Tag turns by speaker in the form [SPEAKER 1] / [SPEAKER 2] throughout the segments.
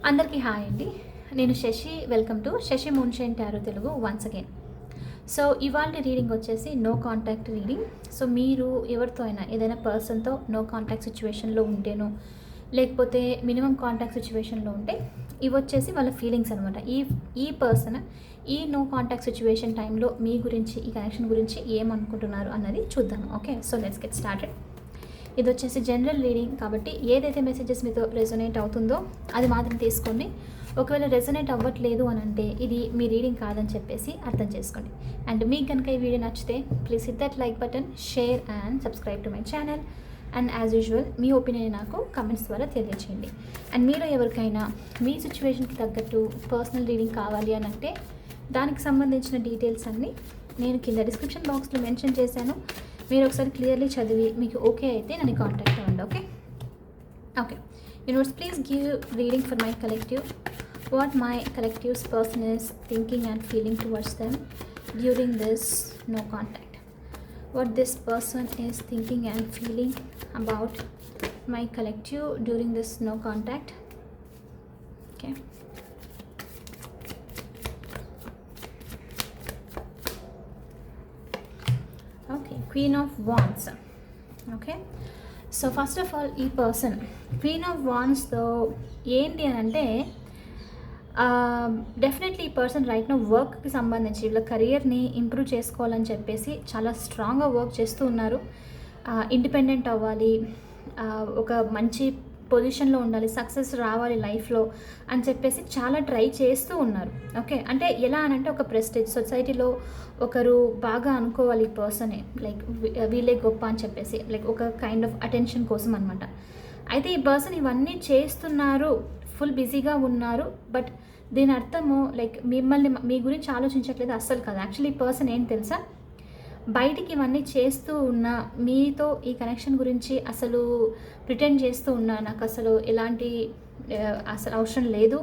[SPEAKER 1] అందరికీ హాయ్ అండి. నేను Shashi. Welcome to Shashi moonshine tarot Telugu once again. So ఇవాళ రీడింగ్ వచ్చేసి నో కాంటాక్ట్ రీడింగ్. సో మీరు ఎవరితో అయినా ఏదైనా పర్సన్తో నో కాంటాక్ట్ సిచ్యువేషన్లో ఉంటేనో లేకపోతే మినిమం కాంటాక్ట్ సిచ్యువేషన్లో ఉంటే ఇవి వచ్చేసి వాళ్ళ ఫీలింగ్స్ అనమాట. ఈ పర్సన్ ఈ నో కాంటాక్ట్ సిచ్యువేషన్ టైంలో మీ గురించి, ఈ కనెక్షన్ గురించి ఏమనుకుంటున్నారు అన్నది చూద్దాము. Okay, so let's get started. ఇది వచ్చేసి జనరల్ రీడింగ్ కాబట్టి ఏదైతే మెసేజెస్ మీతో రెజొనేట్ అవుతుందో అది మాత్రం తీసుకోండి. ఒకవేళ రెజొనేట్ అవ్వట్లేదు అని అంటే ఇది మీ రీడింగ్ కాదని చెప్పేసి అర్థం చేసుకోండి. అండ్ మీకు కనుక ఈ వీడియో నచ్చితే please hit that like button, share and subscribe to my channel. And as usual me opinion నాకు కమెంట్స్ ద్వారా తెలియచేయండి. అండ్ మీలో ఎవరికైనా మీ సిచ్యువేషన్కి తగ్గట్టు పర్సనల్ రీడింగ్ కావాలి అని అంటే దానికి సంబంధించిన డీటెయిల్స్ అన్నీ నేను కింద డిస్క్రిప్షన్ బాక్స్లో మెన్షన్ చేశాను. మీరు ఒకసారి క్లియర్లీ చదివి మీకు ఓకే అయితే నన్ను కాంటాక్ట్ అవ్వండి. Okay universe, please give reading for my collective. What my collective's person is thinking and feeling towards them during this no contact. What this person is thinking and feeling about my collective during this no contact. Okay. Okay, Queen of Wands. Okay. So first of all, ఈ person queen of వాండ్స్తో ఏంటి అని అంటే definitely ఈ person right no వర్క్కి సంబంధించి వీళ్ళ కెరియర్ని improve చేసుకోవాలని చెప్పేసి చాలా స్ట్రాంగ్గా వర్క్ చేస్తూ ఉన్నారు. ఇండిపెండెంట్ అవ్వాలి, ఒక మంచి పొజిషన్లో ఉండాలి, సక్సెస్ రావాలి లైఫ్లో అని చెప్పేసి చాలా ట్రై చేస్తూ ఉన్నారు. ఓకే, అంటే ఎలా అని అంటే ఒక ప్రెస్టేజ్ సొసైటీలో ఒకరు బాగా అనుకోవాలి ఈ పర్సనే, లైక్ వీళ్ళే గొప్ప అని చెప్పేసి, లైక్ ఒక కైండ్ ఆఫ్ అటెన్షన్ కోసం అనమాట. అయితే ఈ పర్సన్ ఇవన్నీ చేస్తున్నారు, ఫుల్ బిజీగా ఉన్నారు. బట్ దీని అర్థము లైక్ మిమ్మల్ని, మీ గురించి ఆలోచించట్లేదు అస్సలు కాదు. యాక్చువల్లీ ఈ పర్సన్ ఏం తెలుసా, బయటికి ఇవన్నీ చేస్తూ ఉన్నా మీతో ఈ కనెక్షన్ గురించి అసలు ప్రిటెండ్ చేస్తూ ఉన్నా, నాకు అసలు ఎలాంటి అసలు అవసరం లేదు,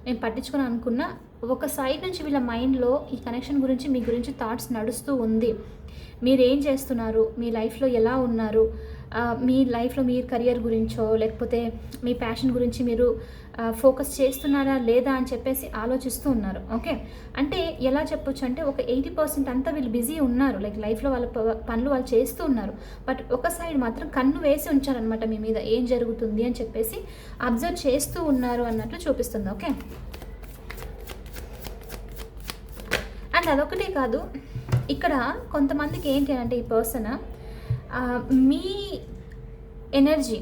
[SPEAKER 1] నేను పట్టించుకొని అనుకున్నా, ఒక సైడ్ నుంచి వీళ్ళ మైండ్లో ఈ కనెక్షన్ గురించి, మీ గురించి థాట్స్ నడుస్తూ ఉంది. మీరు ఏం చేస్తున్నారు, మీ లైఫ్లో ఎలా ఉన్నారు, మీ లైఫ్లో మీ కెరియర్ గురించో లేకపోతే మీ ప్యాషన్ గురించి మీరు ఫోకస్ చేస్తున్నారా లేదా అని చెప్పేసి ఆలోచిస్తూ ఉన్నారు. ఓకే, అంటే ఎలా చెప్పొచ్చు అంటే ఒక 80% అంతా వీళ్ళు బిజీ ఉన్నారు, లైక్ లైఫ్లో వాళ్ళ పనులు వాళ్ళు చేస్తూ ఉన్నారు. బట్ ఒక సైడ్ మాత్రం కన్ను వేసి ఉంచారనమాట మీ మీద, ఏం జరుగుతుంది అని చెప్పేసి అబ్జర్వ్ చేస్తూ ఉన్నారు అన్నట్లు చూపిస్తుంది. ఓకే, అండ్ అదొకటే కాదు, ఇక్కడ కొంతమందికి ఏంటి అంటే ఈ పర్సన్ మీ ఎనర్జీ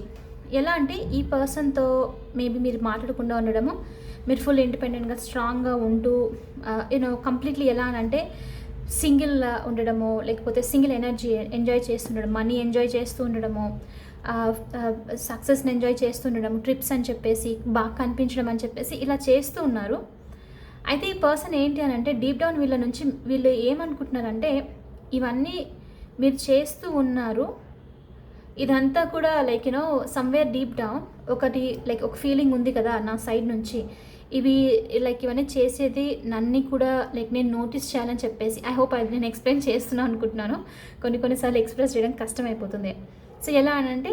[SPEAKER 1] ఎలా అంటే ఈ పర్సన్తో మేబీ మీరు మాట్లాడకుండా ఉండడము, మీరు ఫుల్ ఇండిపెండెంట్గా స్ట్రాంగ్గా ఉంటూ యూనో కంప్లీట్లీ ఎలా అని అంటే సింగిల్ ఉండడము, లేకపోతే సింగిల్ ఎనర్జీ ఎంజాయ్ చేస్తుండడం, మనీ ఎంజాయ్ చేస్తూ ఉండడము, సక్సెస్ని ఎంజాయ్ చేస్తూ ఉండడం, ట్రిప్స్ అని చెప్పేసి బాగా కనిపించడం అని చెప్పేసి ఇలా చేస్తూ ఉన్నారు. అయితే ఈ పర్సన్ ఏంటి అని అంటే డీప్ డౌన్ వీళ్ళ నుంచి వీళ్ళు ఏమనుకుంటున్నారంటే ఇవన్నీ మీరు చేస్తూ ఉన్నారు, ఇదంతా కూడా like you know somewhere deep down ఒకటి లైక్ ఒక ఫీలింగ్ ఉంది కదా నా సైడ్ నుంచి, ఇవి లైక్ ఇవన్నీ చేసేది నన్ను కూడా లైక్ నేను నోటీస్ చేయాలని చెప్పేసి, ఐ హోప్ అది నేను ఎక్స్ప్లెయిన్ చేస్తున్నాను అనుకుంటున్నాను. కొన్నిసార్లు ఎక్స్ప్రెస్ చేయడం కష్టమైపోతుంది. సో ఎలా అని అంటే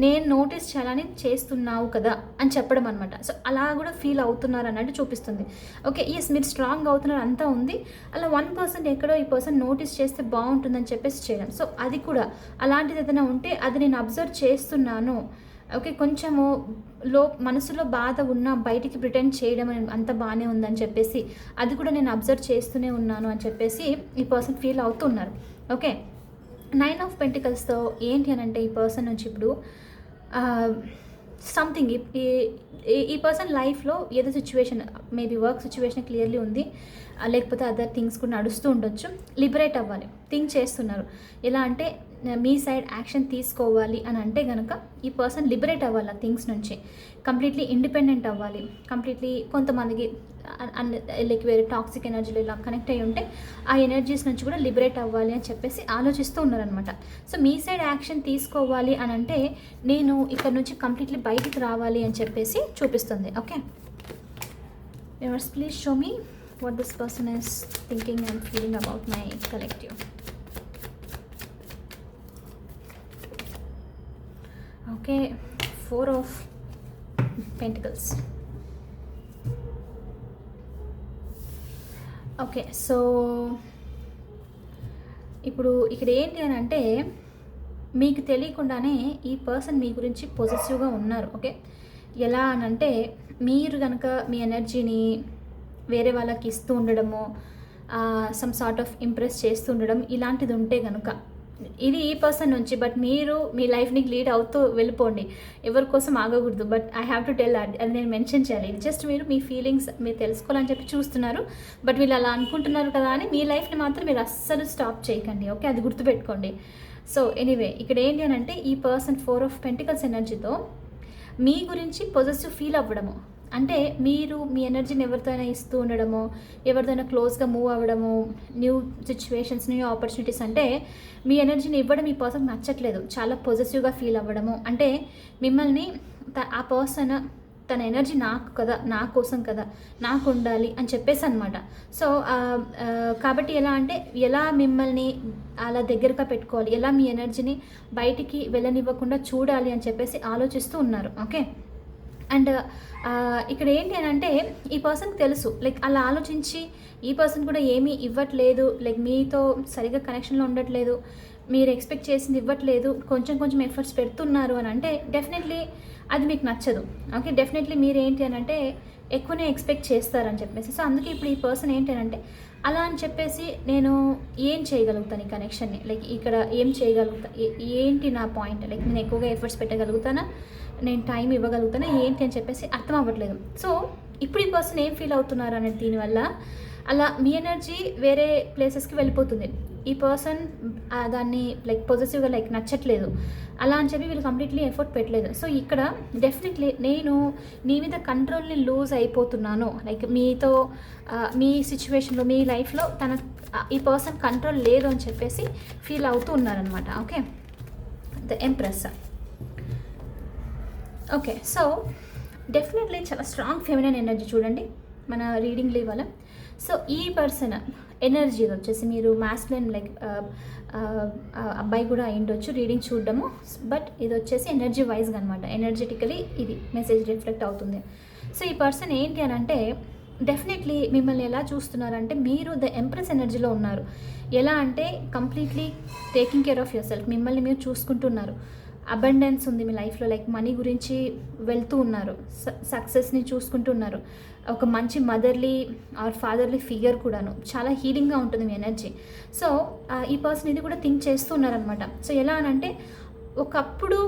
[SPEAKER 1] నేను నోటీస్ చేయాలని చేస్తున్నావు కదా అని చెప్పడం అనమాట. సో అలా కూడా ఫీల్ అవుతున్నారు అన్నట్టు చూపిస్తుంది. ఓకే, ఎస్ మీరు స్ట్రాంగ్ అవుతున్నారు అంతా ఉంది, అలా 1% ఎక్కడో ఈ పర్సన్ నోటీస్ చేస్తే బాగుంటుందని చెప్పేసి చేయడం. సో అది కూడా అలాంటిది ఏదైనా ఉంటే అది నేను అబ్జర్వ్ చేస్తున్నాను. ఓకే, కొంచెము మనసులో బాధ ఉన్న బయటికి ప్రిటెండ్ చేయడం అంత బాగానే ఉందని చెప్పేసి అది కూడా నేను అబ్జర్వ్ చేస్తూనే ఉన్నాను అని చెప్పేసి ఈ పర్సన్ ఫీల్ అవుతున్నారు. ఓకే, 9 ఆఫ్ పెంటికల్స్తో ఏంటి అని అంటే ఈ పర్సన్ నుంచి ఇప్పుడు సంథింగ్ ఈ పర్సన్ లైఫ్లో ఏదో situation, maybe work situation clearly ఉంది, లేకపోతే అదర్ థింగ్స్ కూడా నడుస్తూ ఉండొచ్చు. లిబరేట్ అవ్వాలి, థింక్ చేస్తున్నారు. ఎలా అంటే మీ సైడ్ యాక్షన్ తీసుకోవాలి అని అంటే కనుక ఈ పర్సన్ లిబరేట్ అవ్వాలి ఆ థింగ్స్ నుంచి, కంప్లీట్లీ ఇండిపెండెంట్ అవ్వాలి. కంప్లీట్లీ కొంతమందికి లైక్ వేరే టాక్సిక్ ఎనర్జీలు ఇలా కనెక్ట్ అయ్యి ఉంటే ఆ ఎనర్జీస్ నుంచి కూడా లిబరేట్ అవ్వాలి అని చెప్పేసి ఆలోచిస్తూ ఉన్నారనమాట. సో మీ సైడ్ యాక్షన్ తీసుకోవాలి అని అంటే నేను ఇక్కడ నుంచి కంప్లీట్లీ బయటికి రావాలి అని చెప్పేసి చూపిస్తుంది. Okay, universe please show me what this person is thinking and feeling about my collective. Okay, 4 of Pentacles. Okay. So ఇప్పుడు ఇక్కడ ఏంటి అని అంటే మీకు తెలియకుండానే ఈ పర్సన్ మీ గురించి పొజెసివ్‌గా ఉన్నారు. ఓకే. ఎలా అనంటే మీరు గనక మీ ఎనర్జీని వేరే వాళ్ళకి ఇస్తూ ఉండడము, సమ్ సార్ట్ ఆఫ్ ఇంప్రెస్ చేస్తూ ఉండడం ఇలాంటిది ఉంటే గనుక ఇది ఈ పర్సన్ నుంచి. బట్ మీరు మీ లైఫ్‌ని లీడ్ అవుతూ వెళ్ళిపోండి. ఎవరి కోసం ఆగకూడదు. But I have to tell అది నేను మెన్షన్ చేయాలి. ఇది జస్ట్ మీరు మీ ఫీలింగ్స్ మీరు తెలుసుకోవాలని చెప్పి చూస్తున్నారు. బట్ వీళ్ళు అలా అనుకుంటున్నారు కదా అని మీ లైఫ్‌ని మాత్రం మీరు అస్సలు స్టాప్ చేయకండి. ఓకే. అది గుర్తుపెట్టుకోండి. సో ఎనీవే ఇక్కడ ఏంటి అని అంటే ఈ పర్సన్ 4 ఆఫ్ పెంటికల్స్ ఎనర్జీతో మీ గురించి పొజెసివ్ ఫీల్ అవ్వడము. అంటే మీరు మీ ఎనర్జీని ఎవరితో అయినా ఇస్తూ ఉండడము, ఎవరితోనైనా క్లోజ్గా మూవ్ అవ్వడము, న్యూ సిచ్యువేషన్స్, న్యూ ఆపర్చునిటీస్ అంటే మీ ఎనర్జీని ఇవ్వడం ఈ పర్సన్కి నచ్చట్లేదు. చాలా పొజెసివ్గా ఫీల్ అవ్వడము. అంటే మిమ్మల్ని ఆ పర్సన్ తన ఎనర్జీ నాకు కదా, నా కోసం కదా, నాకు ఉండాలి అని చెప్పేసి అనమాట. సో కాబట్టి ఎలా అంటే ఎలా మిమ్మల్ని అలా దగ్గరగా పెట్టుకోవాలి, ఎలా మీ ఎనర్జీని బయటికి వెళ్ళనివ్వకుండా చూడాలి అని చెప్పేసి ఆలోచిస్తూ ఉన్నారు. ఓకే. అండ్ ఇక్కడ ఏంటి అని అంటే ఈ పర్సన్కి తెలుసు లైక్ అలా ఆలోచించి ఈ పర్సన్ కూడా ఏమీ ఇవ్వట్లేదు, లైక్ మీతో సరిగ్గా కనెక్షన్లో ఉండట్లేదు, మీరు ఎక్స్పెక్ట్ చేసింది ఇవ్వట్లేదు, కొంచెం కొంచెం ఎఫర్ట్స్ పెడుతున్నారు అని అంటే డెఫినెట్లీ అది మీకు నచ్చదు. ఓకే. డెఫినెట్లీ మీరు ఏంటి అని అంటే ఎక్కువనే ఎక్స్పెక్ట్ చేస్తారని చెప్పేసి. సో అందుకే ఇప్పుడు ఈ పర్సన్ ఏంటి అని అంటే అలా అని చెప్పేసి నేను ఏం చేయగలుగుతాను ఈ కనెక్షన్ని, లైక్ ఇక్కడ ఏం చేయగలుగుతా, ఏంటి నా పాయింట్, లైక్ నేను ఎక్కువగా ఎఫర్ట్స్ పెట్టగలుగుతానా, నేను టైం ఇవ్వగలుగుతానా ఏంటి అని చెప్పేసి అర్థం అవ్వట్లేదు. సో ఇప్పుడు ఈ పర్సన్ ఏం ఫీల్ అవుతున్నారు అనేది దీనివల్ల అలా మీ ఎనర్జీ వేరే ప్లేసెస్కి వెళ్ళిపోతుంది. ఈ పర్సన్ దాన్ని లైక్ పొజెసివ్గా లైక్ నచ్చట్లేదు అలా అని చెప్పి వీళ్ళు కంప్లీట్లీ ఎఫర్ట్ పెట్టలేదు. సో ఇక్కడ డెఫినెట్లీ నేను నీ మీద కంట్రోల్ని లూజ్ అయిపోతున్నాను, లైక్ మీతో మీ సిచ్యువేషన్లో మీ లైఫ్లో ఈ పర్సన్ కంట్రోల్ లేదు అని చెప్పేసి ఫీల్ అవుతూ ఉన్నారనమాట. Okay. The empress. Okay. So definitely చాలా స్ట్రాంగ్ ఫెమినైన్ ఎనర్జీ చూడండి మన రీడింగ్లో ఇవాళ. సో ఈ పర్సన్ ఎనర్జీ వచ్చేసి మీరు మాస్కులైన్ లైక్ అబ్బాయి కూడా అయ్యుండొచ్చు రీడింగ్ చూడడము. బట్ ఇది వచ్చేసి ఎనర్జీ వైజ్గా అనమాట, ఎనర్జెటికలీ ఇది మెసేజ్ రిఫ్లెక్ట్ అవుతుంది. సో ఈ పర్సన్ ఏంటి అని అంటే డెఫినెట్లీ మిమ్మల్ని ఎలా చూస్తున్నారంటే మీరు ద ఎంప్రెస్ ఎనర్జీలో ఉన్నారు. ఎలా అంటే completely taking care of your self, మిమ్మల్ని మీరు చూసుకుంటున్నారు. అబండెన్స్ ఉంది మీ లైఫ్లో, లైక్ మనీ గురించి వెళ్తూ ఉన్నారు, సక్సెస్ని చూసుకుంటున్నారు, ఒక మంచి మదర్లీ ఆర్ ఫాదర్లీ ఫిగర్ కూడాను, చాలా హీలింగ్గా ఉంటుంది మీ ఎనర్జీ. సో ఈ పర్సన్ ఇది కూడా థింక్ చేస్తూ ఉన్నారనమాట. సో ఎలా అనంటే ఒకప్పుడు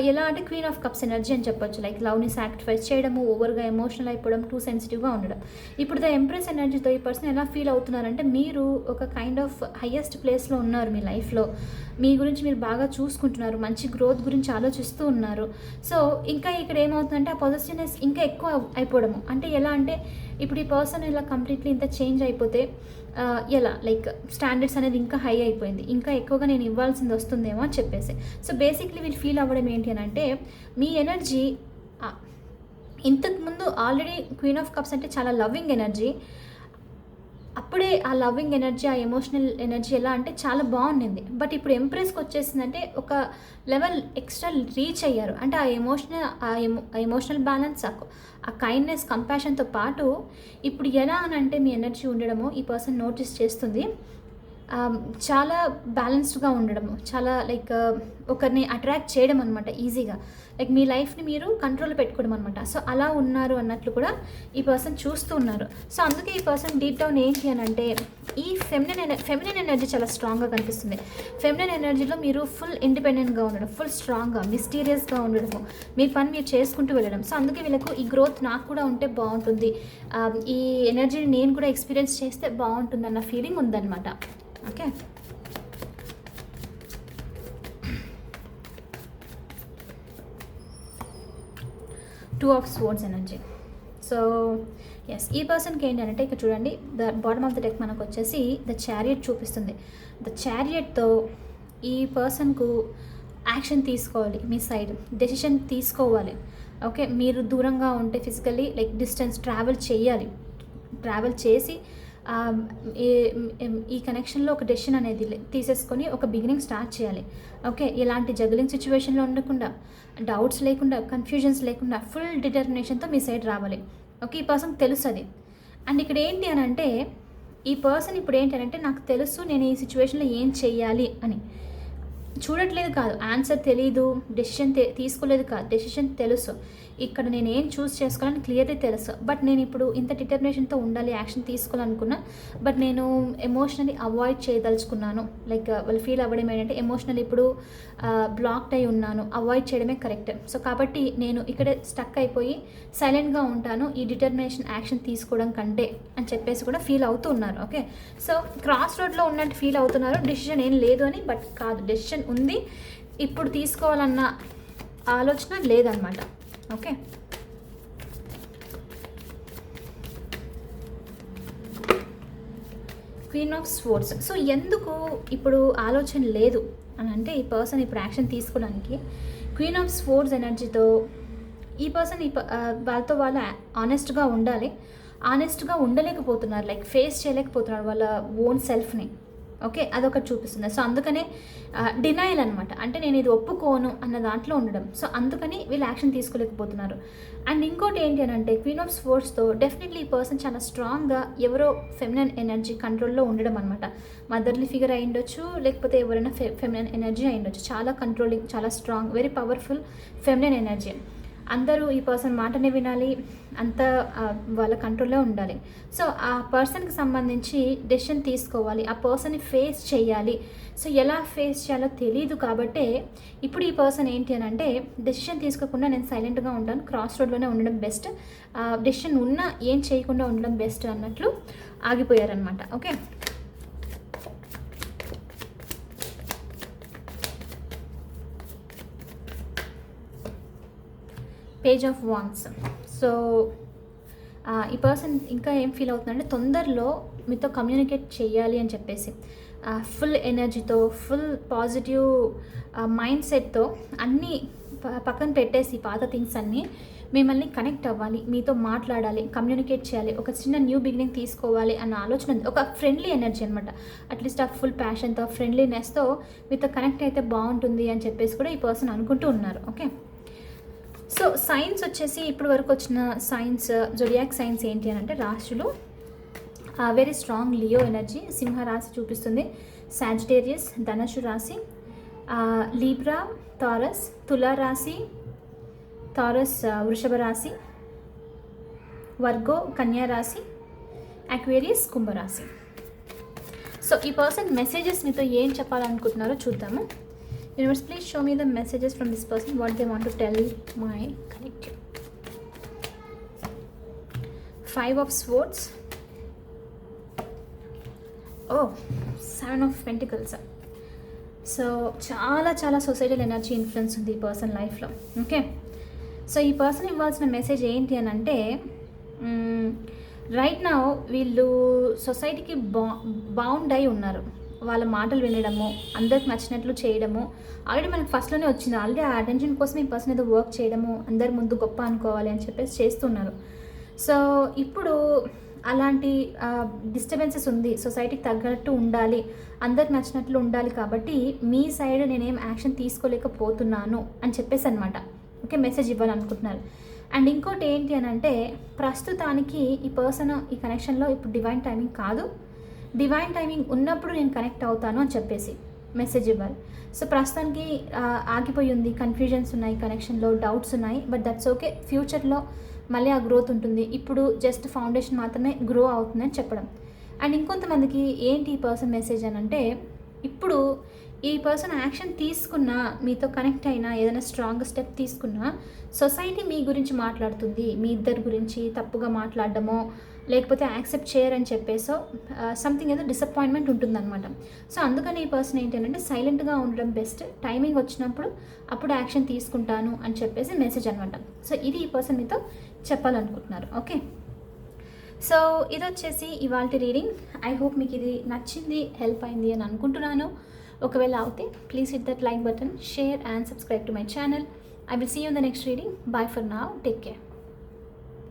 [SPEAKER 1] ఎలా అంటే క్వీన్ ఆఫ్ కప్స్ ఎనర్జీ అని చెప్పొచ్చు, లైక్ లవ్ని సాక్రిఫైస్ చేయడము, ఓవర్గా ఎమోషనల్ అయిపోవడం, టూ సెన్సిటివ్గా ఉండడం. ఇప్పుడు ద ఎంప్రెస్ ఎనర్జీతో ఈ పర్సన్ ఎలా ఫీల్ అవుతున్నారంటే మీరు ఒక కైండ్ ఆఫ్ హయ్యెస్ట్ ప్లేస్లో ఉన్నారు మీ లైఫ్లో, మీ గురించి మీరు బాగా చూసుకుంటున్నారు, మంచి గ్రోత్ గురించి ఆలోచిస్తూ ఉన్నారు. సో ఇంకా ఇక్కడ ఏమవుతుందంటే ఆ పాజిటివ్నెస్ ఇంకా ఎక్కువ అయిపోవడము. అంటే ఎలా అంటే ఇప్పుడు ఈ పర్సన్ ఇలా కంప్లీట్లీ ఇంత చేంజ్ అయిపోతే ఎలా లైక్ స్టాండర్డ్స్ అనేది ఇంకా హై అయిపోయింది, ఇంకా ఎక్కువగా నేను ఇవ్వాల్సింది వస్తుందేమో అని చెప్పేసి. సో బేసిక్లీ వీళ్ళు ఫీల్ అవ్వడం ఏంటి అని అంటే మీ ఎనర్జీ ఇంతకుముందు ఆల్రెడీ క్వీన్ ఆఫ్ కప్స్ అంటే చాలా లవ్వింగ్ ఎనర్జీ, అప్పుడే ఆ లవ్వింగ్ ఎనర్జీ, ఆ ఎమోషనల్ ఎనర్జీ ఎలా అంటే చాలా బాగుండింది. బట్ ఇప్పుడు ఎంప్రెస్కి వచ్చేసిందంటే ఒక లెవెల్ ఎక్స్ట్రా రీచ్ అయ్యారు. అంటే ఆ ఎమోషనల్ బ్యాలెన్స్, ఆ కైండ్నెస్, కంపాషన్తో పాటు ఇప్పుడు ఎలా అని అంటే మీ ఎనర్జీ ఉండడము ఈ పర్సన్ నోటీస్ చేస్తుంది. చాలా బ్యాలెన్స్డ్గా ఉండడము, చాలా లైక్ ఒకరిని అట్రాక్ట్ చేయడం అనమాట ఈజీగా, లైక్ మీ లైఫ్ని మీరు కంట్రోల్లో పెట్టుకోవడం అనమాట. సో అలా ఉన్నారు అన్నట్లు కూడా ఈ పర్సన్ చూస్తూ ఉన్నారు. సో అందుకే ఈ పర్సన్ డీప్ డౌన్ ఏంటి అని అంటే ఈ ఫెమినైన్ ఎనర్జీ చాలా స్ట్రాంగ్గా కనిపిస్తుంది. ఫెమినైన్ ఎనర్జీలో మీరు ఫుల్ ఇండిపెండెంట్గా ఉండడం, ఫుల్ స్ట్రాంగ్గా మిస్టీరియస్గా ఉండడము, మీ పని మీరు చేసుకుంటూ వెళ్ళడం. సో అందుకే వీళ్ళకు ఈ గ్రోత్ నాకు కూడా ఉంటే బాగుంటుంది, ఈ ఎనర్జీని నేను కూడా ఎక్స్పీరియన్స్ చేస్తే బాగుంటుంది అన్న ఫీలింగ్ ఉందన్నమాట. Okay. Two of swords energy. So yes ఈ పర్సన్కి ఏంటంటే ఇక్కడ చూడండి the bottom of the deck మనకు వచ్చేసి ద చారియట్ చూపిస్తుంది. ద చారియట్తో ఈ పర్సన్కు యాక్షన్ తీసుకోవాలి, మీ సైడ్ డెసిషన్ తీసుకోవాలి. ఓకే. మీరు దూరంగా ఉంటే ఫిజికల్లీ లైక్ డిస్టెన్స్ ట్రావెల్ చేసి ఈ కనెక్షన్లో ఒక డెసిషన్ అనేది తీసేసుకొని ఒక బిగినింగ్ స్టార్ట్ చేయాలి. ఓకే. ఇలాంటి జగ్లింగ్ సిచ్యువేషన్లో ఉండకుండా, డౌట్స్ లేకుండా, కన్ఫ్యూజన్స్ లేకుండా ఫుల్ డిటర్మినేషన్తో మీ సైడ్ రావాలి. ఓకే. ఈ పర్సన్ తెలుస్తుంది. అండ్ ఇక్కడ ఏంటి అని అంటే ఈ పర్సన్ ఇప్పుడు ఏంటంటే నాకు తెలుసు నేను ఈ సిచ్యువేషన్లో ఏం చెయ్యాలి అని. చూడట్లేదు కాదు, ఆన్సర్ తెలీదు, డెసిషన్ తీసుకోలేదు కాదు, డెసిషన్ తెలుసు. ఇక్కడ నేను ఏం చూస్ చేసుకోవాలని క్లియర్లీ తెలుసు. బట్ నేను ఇప్పుడు ఇంత డిటర్మినేషన్తో ఉండాలి, యాక్షన్ తీసుకోవాలనుకున్నా. బట్ నేను ఎమోషనలీ అవాయిడ్ చేయదలుచుకున్నాను. లైక్ వాళ్ళు ఫీల్ అవ్వడం ఏంటంటే ఎమోషనల్ ఇప్పుడు బ్లాక్డ్ అయి ఉన్నాను, అవాయిడ్ చేయడమే కరెక్ట్. సో కాబట్టి నేను ఇక్కడే స్టక్ అయిపోయి సైలెంట్గా ఉంటాను ఈ డిటర్మినేషన్ యాక్షన్ తీసుకోవడం కంటే అని చెప్పేసి కూడా ఫీల్ అవుతూ ఉన్నారు. ఓకే, సో క్రాస్ రోడ్లో ఉన్నట్టు ఫీల్ అవుతున్నారు. డెసిషన్ ఏం లేదు అని, బట్ కాదు, డెసిషన్ ఉంది, ఇప్పుడు తీసుకోవాలన్న ఆలోచన లేదనమాట. Okay, queen of swords. So ఎందుకు ఇప్పుడు ఆలోచన లేదు అని అంటే ఈ పర్సన్ ఇప్పుడు యాక్షన్ తీసుకోవడానికి క్వీన్ ఆఫ్ స్వోర్డ్స్ ఎనర్జీతో ఈ పర్సన్ వాళ్ళతో వాళ్ళు ఆనెస్ట్గా ఉండాలి, ఆనెస్ట్గా ఉండలేకపోతున్నారు, లైక్ ఫేస్ చేయలేకపోతున్నారు వాళ్ళ ఓన్ సెల్ఫ్ని. ఓకే, అదొకటి చూపిస్తుంది. సో అందుకనే డినైల్ అనమాట, అంటే నేను ఇది ఒప్పుకోను అన్న దాంట్లో ఉండడం. సో అందుకని వీళ్ళు యాక్షన్ తీసుకోలేకపోతున్నారు. అండ్ ఇంకోటి ఏంటి అని అంటే క్వీన్ ఆఫ్ స్వోర్డ్స్తో డెఫినెట్లీ ఈ పర్సన్ చాలా స్ట్రాంగ్గా ఎవరో ఫెమినన్ ఎనర్జీ కంట్రోల్లో ఉండడం అనమాట. మదర్లీ ఫిగర్ అయి ఉండొచ్చు, లేకపోతే ఎవరైనా ఫెమినన్ ఎనర్జీ అయి ఉండొచ్చు. చాలా కంట్రోలింగ్, చాలా strong, very powerful feminine energy. అందరూ ఈ పర్సన్ మాటనే వినాలి, అంత వాళ్ళ కంట్రోల్లో ఉండాలి. సో ఆ పర్సన్కి సంబంధించి డెసిషన్ తీసుకోవాలి, ఆ పర్సన్ని ఫేస్ చేయాలి. సో ఎలా ఫేస్ చేయాలో తెలియదు కాబట్టే ఇప్పుడు ఈ పర్సన్ ఏంటి అని అంటే డెసిషన్ తీసుకోకుండా నేను సైలెంట్గా ఉంటాను, క్రాస్ రోడ్లోనే ఉండడం బెస్ట్, డెసిషన్ ఉన్నా ఏం చేయకుండా ఉండడం బెస్ట్ అన్నట్లు ఆగిపోయారనమాట. Okay, page of wands. So ఈ పర్సన్ ఇంకా ఏం ఫీల్ అవుతుందంటే తొందరలో మీతో కమ్యూనికేట్ చేయాలి అని చెప్పేసి ఫుల్ ఎనర్జీతో, ఫుల్ పాజిటివ్ మైండ్ సెట్తో అన్నీ పక్కన పెట్టేసి పాత థింగ్స్ అన్నీ మిమ్మల్ని కనెక్ట్ అవ్వాలి, మీతో మాట్లాడాలి, కమ్యూనికేట్ చేయాలి, ఒక చిన్న న్యూ బిగినింగ్ తీసుకోవాలి అన్న ఆలోచన ఉంది. ఒక ఫ్రెండ్లీ ఎనర్జీ అనమాట. అట్లీస్ట్ ఆ ఫుల్ ప్యాషన్తో, ఫ్రెండ్లీనెస్తో మీతో కనెక్ట్ అయితే బాగుంటుంది అని చెప్పేసి కూడా ఈ పర్సన్ అనుకుంటూ ఉన్నారు. ఓకే, సో సైన్స్ వచ్చేసి ఇప్పుడు వరకు వచ్చిన సైన్స్, జొడియాక్ సైన్స్ ఏంటి అని అంటే రాశులు వెరీ స్ట్రాంగ్ లియో ఎనర్జీ, సింహ రాశి చూపిస్తుంది, సాజిటేరియస్ ధనుసు రాశి, లీబ్రా టారస్, తులా రాశి, టారస్ వృషభ రాశి, వర్గో కన్యా రాశి, అక్వేరియస్ కుంభరాశి. సో ఈ పర్సన్ మెసేజెస్ మీతో ఏం చెప్పాలనుకుంటున్నారో చూద్దాము. Universe, please show me the messages from this person, what they want to tell my collective. 5 of Swords. Oh, 7 of Pentacles. So చాలా సొసైటల్ ఎనర్జీ ఇన్ఫ్లుయెన్స్ ఉంది ఈ పర్సన్ లైఫ్లో. ఓకే, సో ఈ person ఇవ్వాల్సిన message ఏంటి అని అంటే రైట్ నౌ వీళ్ళు సొసైటీకి బౌండ్ అయి ఉన్నారు. వాళ్ళ మాటలు వినడము, అందరికి నచ్చినట్లు చేయడము ఆల్రెడీ మనకు ఫస్ట్లోనే వచ్చింది. ఆల్రెడీ ఆ అటెన్షన్ కోసం ఈ పర్సన్ ఏదో వర్క్ చేయడము, అందరి ముందు గొప్ప అనుకోవాలి అని చెప్పేసి చేస్తున్నారు. సో ఇప్పుడు అలాంటి డిస్టర్బెన్సెస్ ఉంది, సొసైటీకి తగ్గట్టు ఉండాలి, అందరికి నచ్చినట్లు ఉండాలి, కాబట్టి మీ సైడ్ నేనేం యాక్షన్ తీసుకోలేకపోతున్నాను అని చెప్పేసి అనమాట. Okay, message ఇవ్వాలనుకుంటున్నారు. అండ్ ఇంకోటి ఏంటి అని అంటే ప్రస్తుతానికి ఈ పర్సన్ ఈ కనెక్షన్లో ఇప్పుడు డివైన్ టైమింగ్ కాదు, డివైన్ టైమింగ్ ఉన్నప్పుడు నేను కనెక్ట్ అవుతాను అని చెప్పేసి మెసేజ్ ఇవ్వాలి. సో ప్రస్తుతానికి ఆగిపోయి ఉంది, కన్ఫ్యూజన్స్ ఉన్నాయి, కనెక్షన్లో డౌట్స్ ఉన్నాయి, బట్ దట్స్ ఓకే, ఫ్యూచర్లో మళ్ళీ ఆ గ్రోత్ ఉంటుంది. ఇప్పుడు జస్ట్ ఫౌండేషన్ మాత్రమే గ్రో అవుతుందని చెప్పడం. అండ్ ఇంకొంతమందికి ఏంటి ఈ పర్సన్ మెసేజ్ అని అంటే ఇప్పుడు ఈ పర్సన్ యాక్షన్ తీసుకున్నా, మీతో కనెక్ట్ అయినా, ఏదైనా స్ట్రాంగ్ స్టెప్ తీసుకున్నా సొసైటీ మీ గురించి మాట్లాడుతుంది, మీ ఇద్దరి గురించి తప్పుగా మాట్లాడడమో లేకపోతే యాక్సెప్ట్ చేయరని చెప్పేసో సంథింగ్ ఏదో డిసప్పాయింట్మెంట్ ఉంటుందన్నమాట. సో అందుకని ఈ పర్సన్ ఏంటంటే సైలెంట్గా ఉండడం బెస్ట్, టైమింగ్ వచ్చినప్పుడు అప్పుడు యాక్షన్ తీసుకుంటాను అని చెప్పేసి మెసేజ్ అనమాట. సో ఇది ఈ పర్సన్ మీతో చెప్పాలనుకుంటున్నారు. ఓకే, సో ఇది వచ్చేసి ఇవాళ రీడింగ్. ఐ హోప్ మీకు ఇది నచ్చింది, హెల్ప్ అయింది అని అనుకుంటున్నాను. ఒకవేళ అవుతే please hit that like button, share and subscribe to my channel. I will see you in the next reading. Bye for now. Take care.